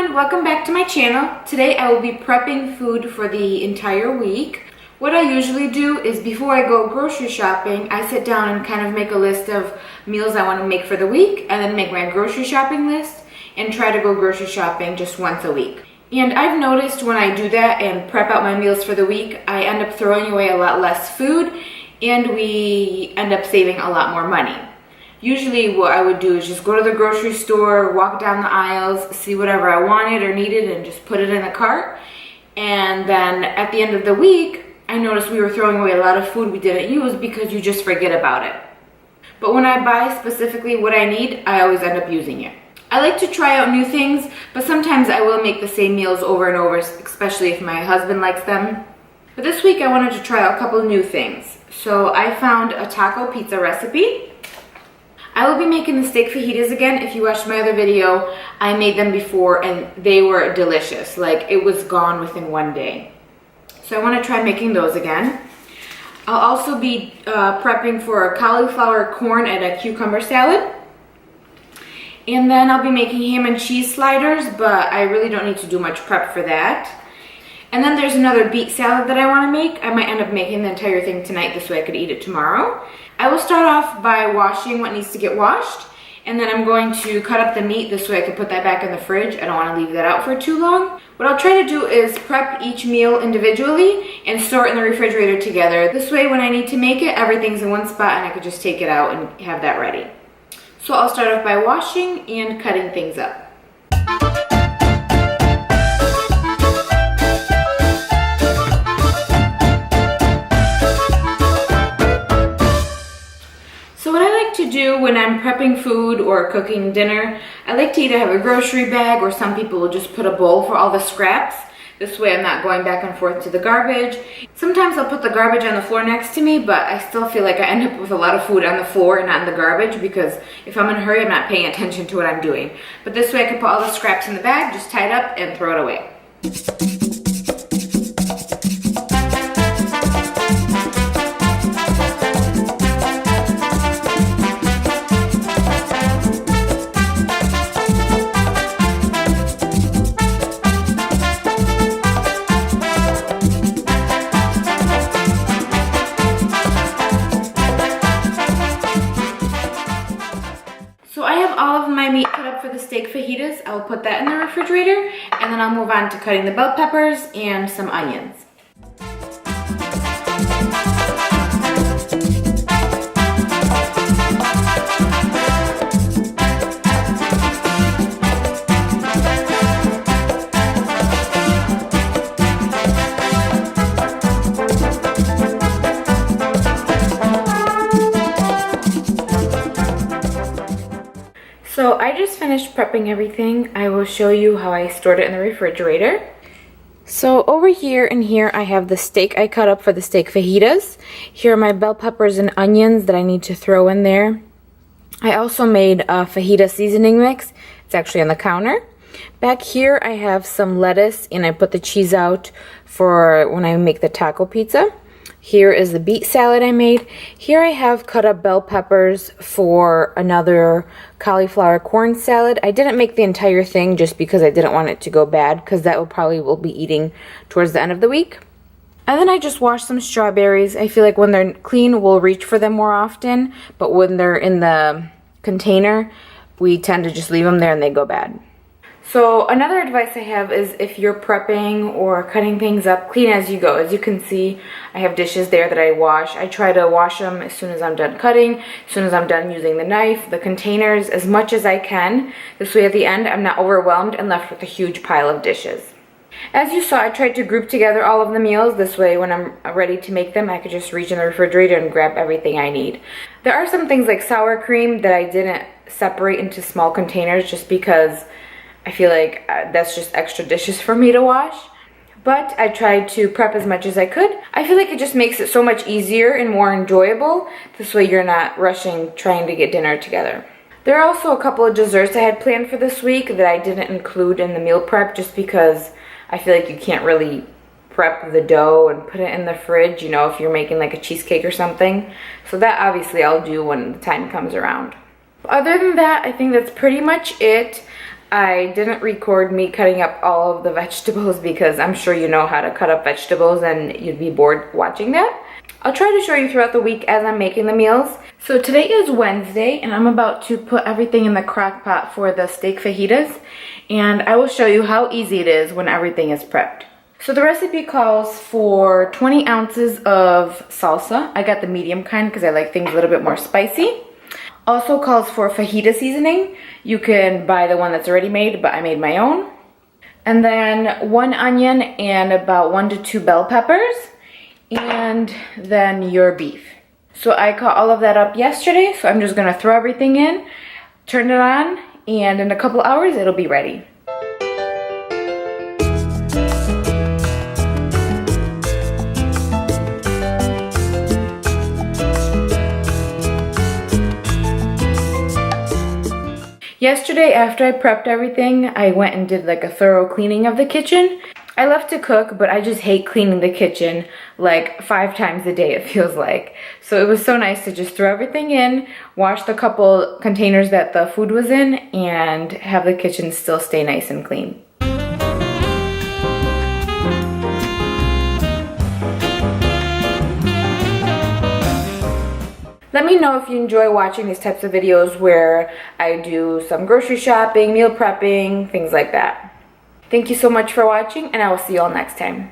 everyone, welcome back to my channel. Today I will be prepping food for the entire week. What I usually do is before I go grocery shopping, I sit down and kind of make a list of meals I want to make for the week and then make my grocery shopping list and try to go grocery shopping just once a week. And I've noticed when I do that and prep out my meals for the week, I end up throwing away a lot less food and we end up saving a lot more money. Usually what I would do is just go to the grocery store, walk down the aisles, see whatever I wanted or needed and just put it in the cart. And then at the end of the week, I noticed we were throwing away a lot of food we didn't use because you just forget about it. But when I buy specifically what I need, I always end up using it. I like to try out new things, but sometimes I will make the same meals over and over, especially if my husband likes them. But this week I wanted to try out a couple new things. So I found a taco pizza recipe. I will be making the steak fajitas again. If you watched my other video, I made them before and they were delicious. Like, it was gone within one day. So I want to try making those again. I'll also be prepping for a cauliflower, corn, and a cucumber salad. And then I'll be making ham and cheese sliders, but I really don't need to do much prep for that. And then there's another beet salad that I want to make. I might end up making the entire thing tonight, this way I could eat it tomorrow. I will start off by washing what needs to get washed, and then I'm going to cut up the meat, this way I can put that back in the fridge. I don't want to leave that out for too long. What I'll try to do is prep each meal individually and store it in the refrigerator together. This way when I need to make it, everything's in one spot and I could just take it out and have that ready. So I'll start off by washing and cutting things up. So what I like to do when I'm prepping food or cooking dinner, I like to either have a grocery bag or some people will just put a bowl for all the scraps. This way I'm not going back and forth to the garbage. Sometimes I'll put the garbage on the floor next to me, but I still feel like I end up with a lot of food on the floor and not in the garbage because if I'm in a hurry, I'm not paying attention to what I'm doing. But this way I can put all the scraps in the bag, just tie it up and throw it away. So I have all of my meat cut up for the steak fajitas. I'll put that in the refrigerator and then I'll move on to cutting the bell peppers and some onions. So I just finished prepping everything. I will show you how I stored it in the refrigerator. So over here and here I have the steak I cut up for the steak fajitas. Here are my bell peppers and onions that I need to throw in there. I also made a fajita seasoning mix. It's actually on the counter. Back here I have some lettuce and I put the cheese out for when I make the taco pizza. Here is the beet salad I made. Here I have cut up bell peppers for another cauliflower corn salad. I didn't make the entire thing just because I didn't want it to go bad because that will be eating towards the end of the week. And then I just washed some strawberries. I feel like when they're clean, we'll reach for them more often. But when they're in the container, we tend to just leave them there and they go bad. So another advice I have is if you're prepping or cutting things up, clean as you go. As you can see, I have dishes there that I wash. I try to wash them as soon as I'm done cutting, as soon as I'm done using the knife, the containers, as much as I can. This way at the end, I'm not overwhelmed and left with a huge pile of dishes. As you saw, I tried to group together all of the meals. This way when I'm ready to make them, I could just reach in the refrigerator and grab everything I need. There are some things like sour cream that I didn't separate into small containers just because I feel like that's just extra dishes for me to wash. But I tried to prep as much as I could. I feel like it just makes it so much easier and more enjoyable. This way you're not rushing trying to get dinner together. There are also a couple of desserts I had planned for this week that I didn't include in the meal prep just because I feel like you can't really prep the dough and put it in the fridge, you know, if you're making like a cheesecake or something. So that obviously I'll do when the time comes around. Other than that, I think that's pretty much it. I didn't record me cutting up all of the vegetables because I'm sure you know how to cut up vegetables and you'd be bored watching that. I'll try to show you throughout the week as I'm making the meals. So today is Wednesday and I'm about to put everything in the crock pot for the steak fajitas, and I will show you how easy it is when everything is prepped. So the recipe calls for 20 ounces of salsa. I got the medium kind because I like things a little bit more spicy. Also calls for fajita seasoning. You can buy the one that's already made, but I made my own. And then 1 onion and about 1 to 2 bell peppers. And then your beef. So I cut all of that up yesterday, so I'm just gonna throw everything in, turn it on, and in a couple hours it'll be ready. Yesterday, after I prepped everything, I went and did like a thorough cleaning of the kitchen. I love to cook, but I just hate cleaning the kitchen like 5 times a day, it feels like. So it was so nice to just throw everything in, wash the couple containers that the food was in, and have the kitchen still stay nice and clean. Let me know if you enjoy watching these types of videos where I do some grocery shopping, meal prepping, things like that. Thank you so much for watching, and I will see you all next time.